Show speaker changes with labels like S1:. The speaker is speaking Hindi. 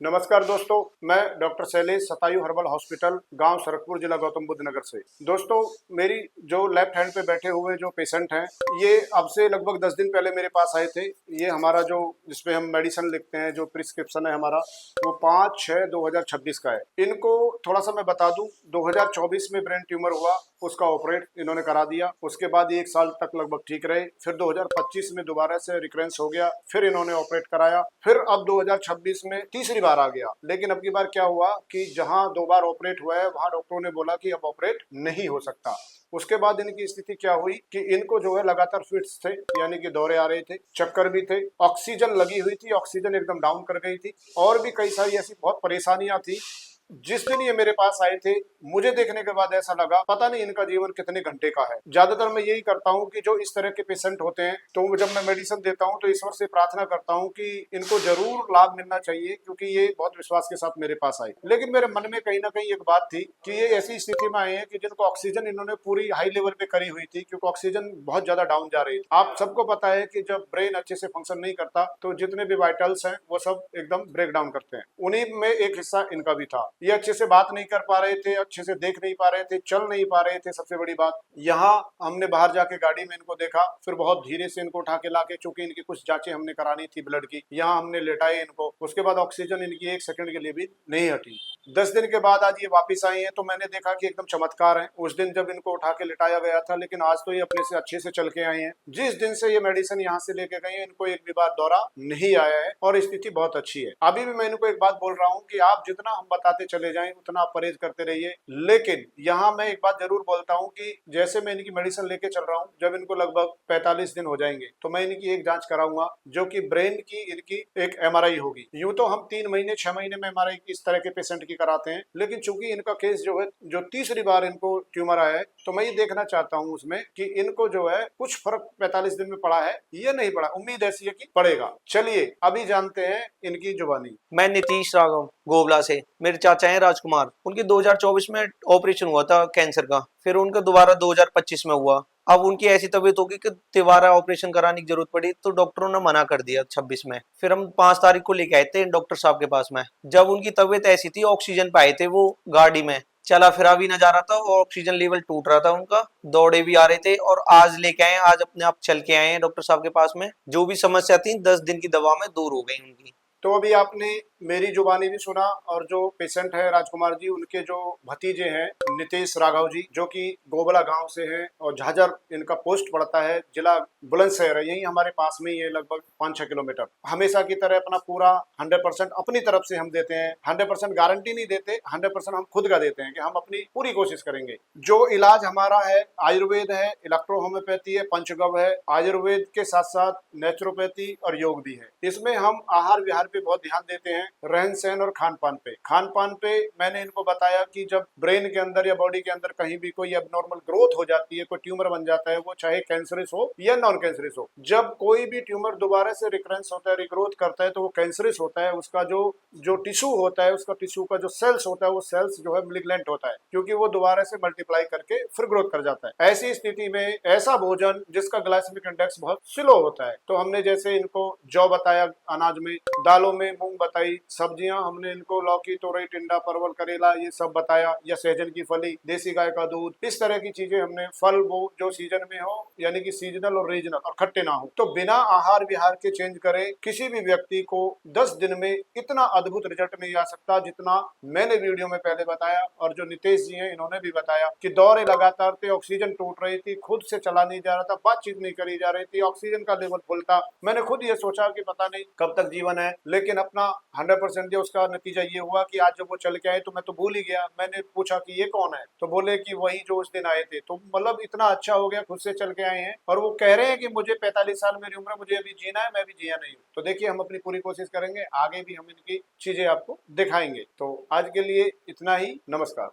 S1: नमस्कार दोस्तों, मैं डॉक्टर शैलेश सतायु हर्बल हॉस्पिटल, गांव सरकपुर, जिला गौतम बुद्ध नगर से। दोस्तों, मेरी जो लेफ्ट हैंड पे बैठे हुए जो पेशेंट हैं, ये अब से लगभग 10 दिन पहले मेरे पास आए थे। ये हमारा जो जिसपे हम मेडिसिन लिखते हैं, जो प्रिस्क्रिप्शन है हमारा, वो 5/6/2026 का है। इनको थोड़ा सा मैं बता दूं, 2024 में ब्रेन ट्यूमर हुआ, उसका ऑपरेट इन्होंने करा दिया। उसके बाद 1 साल तक लगभग ठीक रहे। फिर 2025 में दोबारा से रिकरेंस हो गया, फिर इन्होंने ऑपरेट कराया। फिर अब 2026 में तीसरी बार आ गया। लेकिन अब की बार क्या हुआ कि जहां 2 बार ऑपरेट हुआ है, वहां डॉक्टरों ने बोला कि अब ऑपरेट नहीं हो सकता। उसके बाद इनकी स्थिति क्या हुई कि इनको जो है लगातार फिट्स थे, यानी कि दौरे आ रहे थे, चक्कर भी थे, ऑक्सीजन लगी हुई थी, ऑक्सीजन एकदम डाउन कर गई थी, और भी कई सारी ऐसी बहुत परेशानियां थी। जिस दिन ये मेरे पास आए थे, मुझे देखने के बाद ऐसा लगा पता नहीं इनका जीवन कितने घंटे का है। ज्यादातर मैं यही करता हूँ कि जो इस तरह के पेशेंट होते हैं, तो जब मैं मेडिसिन देता हूँ तो ईश्वर से प्रार्थना करता हूँ कि इनको जरूर लाभ मिलना चाहिए, क्योंकि ये बहुत विश्वास के साथ मेरे पास आए। लेकिन मेरे मन में कहीं ना कहीं एक बात थी कि ये ऐसी स्थिति में आए हैं कि जिनको ऑक्सीजन इन्होंने पूरी हाई लेवल पे करी हुई थी, क्योंकि ऑक्सीजन बहुत ज्यादा डाउन जा रही थी। आप सबको पता है कि जब ब्रेन अच्छे से फंक्शन नहीं करता तो जितने भी वाइटल्स हैं वो सब एकदम ब्रेक डाउन करते हैं। उन्हीं में एक हिस्सा इनका भी था। ये अच्छे से बात नहीं कर पा रहे थे, अच्छे से देख नहीं पा रहे थे, चल नहीं पा रहे थे। सबसे बड़ी बात, यहाँ हमने बाहर जाके गाड़ी में इनको देखा, फिर बहुत धीरे से इनको उठा के लाके, चूंकि इनकी कुछ जांचें हमने करानी थी ब्लड की, यहाँ हमने लेटाए इनको। उसके बाद ऑक्सीजन इनकी 1 सेकंड के लिए भी नहीं हटी। 10 दिन के बाद आज ये वापिस आई हैं, तो मैंने देखा कि एकदम चमत्कार है। उस दिन जब इनको उठा के लिटाया गया था, लेकिन आज तो ये अपने से अच्छे से चल के आए हैं। जिस दिन से ये मेडिसिन यहाँ से लेके गए हैं, इनको एक भी बार दौरा नहीं आया है और स्थिति बहुत अच्छी है। अभी भी मैं इनको एक बात बोल रहा हूँ कि आप जितना हम बताते चले जाएं उतना आप परहेज करते रहिए। लेकिन यहाँ मैं एक बात जरूर बोलता हूँ कि जैसे मैं इनकी मेडिसिन लेके चल रहा हूँ, जब इनको लगभग 45 दिन हो जाएंगे तो मैं इनकी एक जांच कराऊंगा, जो कि ब्रेन की इनकी एक एमआरआई होगी। यूं तो हम 3 महीने 6 महीने में एमआरआई इस तरह के पेशेंट की कराते हैं, लेकिन चूंकि इनका केस जो है, जो तीसरी बार इनको ट्यूमर आया है, तो मैं ये देखना चाहता हूँ उसमें कि इनको जो है कुछ फर्क 45 दिन में पड़ा है, ये नहीं पड़ा। उम्मीद ऐसी है कि पड़ेगा। चलिए अभी जानते हैं इनकी जुबानी।
S2: मैं नीतीश राघव गोबला से। मेरे चाचा हैं राजकुमार, उनके 2024 में ऑपरेशन हुआ था कैंसर का, फिर उनका दोबारा 2025 में हुआ। अब उनकी ऐसी तबीयत होगी कि दोबारा ऑपरेशन कराने की जरूरत पड़ी, तो डॉक्टरों ने मना कर दिया 26 में। फिर हम 5 तारीख को लेके आए थे डॉक्टर साहब के पास में। जब उनकी तबीयत ऐसी थी, ऑक्सीजन पे आए थे वो गाड़ी में, चला फिरा भी ना जा रहा था और ऑक्सीजन लेवल टूट रहा था उनका, दौड़े भी आ रहे थे। और आज लेके आए, आज अपने आप चल के आए हैं डॉक्टर साहब के पास में। जो भी समस्या थी 10 दिन की दवा में दूर हो गई उनकी।
S1: तो अभी आपने मेरी जुबानी भी सुना, और जो पेशेंट है राजकुमार जी, उनके जो भतीजे हैं नीतीश राघव जी, जो कि गोबला गांव से हैं और झाझर इनका पोस्ट पड़ता है, जिला बुलंदशहर है, यही हमारे पास में ही है, लगभग 5-6 किलोमीटर। हमेशा की तरह अपना पूरा 100% अपनी तरफ से हम देते हैं। 100% गारंटी नहीं देते, 100% हम खुद का देते हैं कि हम अपनी पूरी कोशिश करेंगे। जो इलाज हमारा है, आयुर्वेद है, इलेक्ट्रो होम्योपैथी है, पंचगव्य है, आयुर्वेद के साथ साथ नेचुरोपैथी और योग भी है। इसमें हम आहार विहार पे बहुत ध्यान देते हैं, रहन सहन और खान पान पे। खान पान पे मैंने इनको बताया कि जब ब्रेन के अंदर या बॉडी के अंदर कहीं भी कोई एबनॉर्मल ग्रोथ हो जाती है, कोई ट्यूमर बन जाता है, वो चाहे कैंसरस हो या नॉन कैंसरस हो, जब कोई भी ट्यूमर दोबारा से रिकरेंस होता है, रिग्रोथ करता है, तो वो कैंसरस होता है। उसका जो टिश्यू होता है, उसका टिश्यू का जो सेल्स होता है, वो सेल्स जो है मैलिग्नेंट होता है, क्योंकि वो दोबारा से मल्टीप्लाई करके फिर ग्रोथ कर जाता है। ऐसी स्थिति में ऐसा भोजन जिसका ग्लाइसेमिक इंडेक्स बहुत स्लो होता है, तो हमने जैसे इनको जौ बताया अनाज में, दालों में मूंग बताई, सब्जियां हमने इनको लौकी, तोरई, टिंडा, परवल, करेला, ये सब बताया, या सहजन की फली, देसी गाय का दूध, इस तरह की चीजें हमने। फल वो जो सीजन में हो, यानी कि सीजनल और रीजनल, और खट्टे ना हो। तो बिना आहार विहार के चेंज करे किसी भी व्यक्ति को 10 दिन में इतना अद्भुत रिजल्ट नहीं आ सकता जितना मैंने वीडियो में पहले बताया, और जो नितेश जी हैं इन्होंने भी बताया कि दौरे लगातार थे, ऑक्सीजन टूट रही थी, खुद से चला नहीं जा रहा था, बातचीत नहीं करी जा रही थी, ऑक्सीजन का लेवल फुल था। मैंने खुद ये सोचा कि पता नहीं कब तक जीवन है, लेकिन अपना 100% दिया। उसका नतीजा ये हुआ कि आज जब वो चल के आए तो मैं तो भूल ही गया। मैंने पूछा कि ये कौन है, तो बोले कि वही जो उस दिन आए थे। तो मतलब इतना अच्छा हो गया, खुद से चल के आए हैं, और वो कह रहे हैं कि मुझे 45 साल मेरी उम्र, मुझे अभी जीना है, मैं भी जिया नहीं हूँ। तो देखिए, हम अपनी पूरी कोशिश करेंगे, आगे भी हम इनकी चीजें आपको दिखाएंगे। तो आज के लिए इतना ही, नमस्कार।